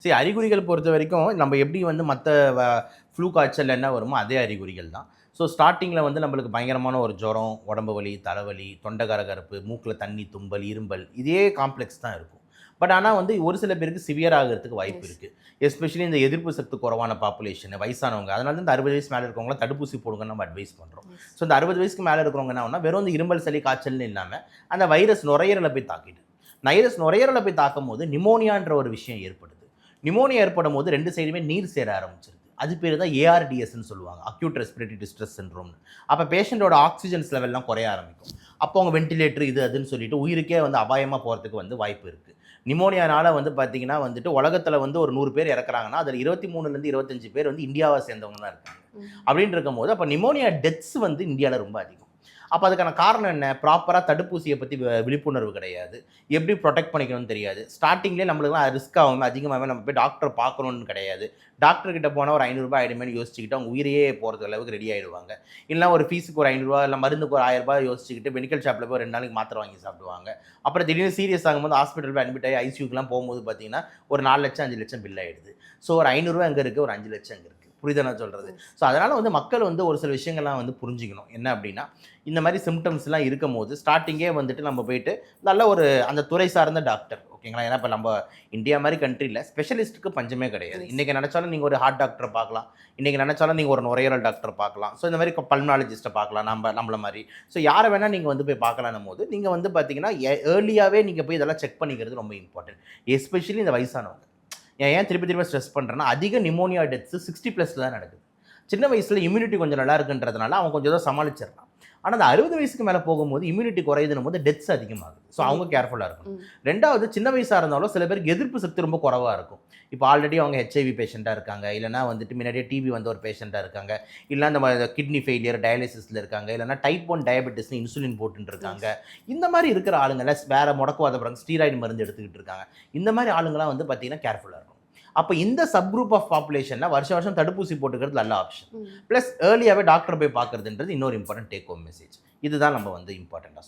சரி, அறிகுறிகள் பொறுத்த வரைக்கும் நம்ம எப்படி வந்து மற்ற ஃப்ளூ காய்ச்சல் என்ன வருமோ அதே அறிகுறிகள் தான். ஸோ ஸ்டார்ட்டிங்கில் வந்து நம்மளுக்கு பயங்கரமான ஒரு ஜுரம், உடம்பு வலி, தலைவலி, தொண்டை கரகரப்பு, மூக்கில் தண்ணி தும்பல், இரும்பல் இதே காம்ப்ளெக்ஸ் தான் இருக்கும். பட் ஆனால் வந்து ஒரு சில பேருக்கு சிவியர் ஆகிறதுக்கு வாய்ப்பு எஸ். இருக்குது. எஸ்பெஷலி இந்த எதிர்ப்பு சக்தி குறைவான பாப்புலேஷன், வயசானவங்க. அதனால தான் இந்த 60 வயசு மேலே இருக்கிறவங்களாம் தடுப்பூசி போடுங்கன்னு நம்ம அட்வைஸ் பண்ணுறோம். எஸ். ஸோ இந்த 60 வயசுக்கு மேலே இருக்கிறவங்க என்ன ஆகும்னா, வெறும் இந்த இருமல், சளி, காய்ச்சல்னு இல்லாமல் அந்த வைரஸ் நுரையீரலை போய் தாக்கிடுது. நுரையீரலை போய் தாக்கும்போது நிமோனியான்ற ஒரு விஷயம் ஏற்படுது. நிமோனியா ஏற்படும் போது 2 சைடுமே நீர் சேர ஆரம்பிச்சிருது. அது பேர் தான் ஏஆர்டிஎஸ்ன்னு சொல்லுவாங்க. அக்யூட் ரெஸ்பிரேட்டரி டிஸ்ட்ரெஸ் சிண்ட்ரோம்னு. அப்போ பேஷண்ட்டோட ஆக்சிஜன்ஸ் லெவல்லாம் குறைய ஆரம்பிக்கும். அப்போ அவங்க வென்டிலேட்டர் இது அதுன்னு சொல்லிட்டு உயிருக்கே வந்து அபாயமாக போகிறதுக்கு வந்து வாய்ப்பு இருக்குது. நிமோனியானால வந்து பார்த்தீங்கன்னா வந்துட்டு உலகத்தில் வந்து ஒரு 100 பேர் இறக்குறாங்கன்னா அதில் 23லேருந்து 25 பேர் வந்து இந்தியாவை சேர்ந்தவங்க தான் இருக்காங்க. அப்படின்னு இருக்கும்போது அப்போ நிமோனியா டெத்ஸ் வந்து இந்தியாவில் ரொம்ப அதிகம். அப்போ அதுக்கான காரணம் என்ன? ப்ராப்பராக தடுப்பூசியை பற்றி விழிப்புணர்வு கிடையாது. எப்படி ப்ரொடெக்ட் பண்ணிக்கணும்னு தெரியாது. ஸ்டார்டிங்லேயே நம்மளுக்குலாம் ரிஸ்க் ஆகும், அதிகமாகவே நம்ம போய் டாக்டர் பார்க்கணும்னு கிடையாது. டாக்டர் கிட்ட போனால் ஒரு ரூ. 500 ஆயிடுமேனு யோசிச்சுக்கிட்டு அவங்க உயிரையே போகிறது அளவுக்கு ரெடி ஆகிடுவாங்க. இல்லைனா ஒரு ஃபீஸுக்கு ஒரு ரூ. 500 இல்லை மருந்துக்கு ஒரு ரூ. 1000 யோசிச்சுக்கிட்டு மெடிக்கல் ஷாப்பில் போய் 2 நாளைக்கு மாத்திரை வாங்கி சாப்பிடுவாங்க. அப்புறம் திடீர்னு சீரியஸ் ஆகும்போது ஹாஸ்பிட்டல் போய் அட்மிட் ஆகி ஐசியூக்கெலாம் போகும்போது பார்த்தீங்கன்னா ஒரு 4 லட்சம் 5 லட்சம் பில் ஆகிடுது. ஸோ ஒரு ரூ. 500 அங்கே இருக்குது, ஒரு 5 லட்சம் அங்கே இருக்குது. புரியுதா நான் சொல்கிறது? ஸோ அதனால் வந்து மக்கள் வந்து ஒரு சில விஷயங்கள்லாம் வந்து புரிஞ்சுக்கணும். என்ன அப்படின்னா, இந்த மாதிரி சிம்டம்ஸ்லாம் இருக்கும் போது ஸ்டார்டிங்கே வந்துட்டு நம்ம போயிட்டு நல்ல ஒரு அந்த துறை சார்ந்த டாக்டர், ஓகேங்களா? ஏன்னா இப்போ நம்ம இந்தியா மாதிரி கண்ட்ரியில் ஸ்பெஷலிஸ்ட்டுக்கு பஞ்சமே கிடையாது. இன்றைக்கி நினச்சாலும் நீங்கள் ஒரு ஹார்ட் டாக்டரை பார்க்கலாம். இன்றைக்கி நினச்சாலும் நீங்கள் ஒரு நுரையீரல் டாக்டர் பார்க்கலாம். ஸோ இந்த மாதிரி பல்மனாலஜிஸ்ட்டை பார்க்கலாம் நம்மள மாதிரி. ஸோ யாரை வேணால் நீங்கள் வந்து போய் பார்க்கலான்னும் போது நீங்கள் வந்து பார்த்தீங்கன்னா ஏர்லியாகவே நீங்கள் போய் இதெல்லாம் செக் பண்ணிக்கிறது ரொம்ப இம்பார்ட்டன்ட். எஸ்பெஷலி இந்த வயசானவங்க. ஏன் திருப்பி ஸ்ட்ரெஸ் பண்ணுறேன்னா, அதிக நிமோனியா டெத்ஸ் 60+ தான் நடக்குது. சின்ன வயசில் இம்யூனிட்டி கொஞ்சம் நல்லா இருக்குன்றதுனால அவன் கொஞ்சம் ஏதோ சமாளிச்சிடறான். ஆனால் அந்த 60 வயசுக்கு மேலே போகும்போது இம்யூனிட்டி குறையுதுன்னும் போது டெத்ஸ் அதிகமாகுது. ஸோ அவங்க கேர்ஃபுல்லாக இருக்கணும். 2வது, சின்ன வயசாக இருந்தாலும் சில பேருக்கு எதிர்ப்பு சக்தி ரொம்ப குறைவாக இருக்கும். இப்போ ஆல்ரெடி அவங்க ஹெச்ஐவி பேஷண்ட்டாக இருக்காங்க, இல்லைனா வந்துட்டு முன்னாடியே டிபி வந்த ஒரு பேஷண்ட்டாக இருக்காங்க, இல்லைனா இந்த கிட்னி ஃபெயிலியர் டயாலிசிஸில் இருக்காங்க, இல்லைனா டைப் 1 டயபெட்டிஸ்னு இன்சுலின் போட்டுட்டு இருக்காங்க. இந்த மாதிரி இருக்கிற ஆளுங்களை வேறு முடக்குவாத பிறகு ஸ்டீராய்டு மருந்து எடுத்துக்கிட்டு இருக்காங்க. இந்த மாதிரி ஆளுங்களாம் வந்து பார்த்தீங்கன்னா கேர்ஃபுல்லாக இருக்கும். அப்போ இந்த சப் குரூப் ஆஃப் பாப்புலேஷனில் வருஷம் தடுப்பூசி போட்டுக்கிறது நல்ல ஆப்ஷன். ப்ளஸ் ஏர்லியாகவே டாக்டர் போய் பார்க்குறதுன்றது இன்னொரு இம்பார்ட்டன்ட் டேக் ஹோம் மெசேஜ். இதுதான் நம்ம வந்து இம்பார்ட்டண்ட்டாக சொல்லணும்.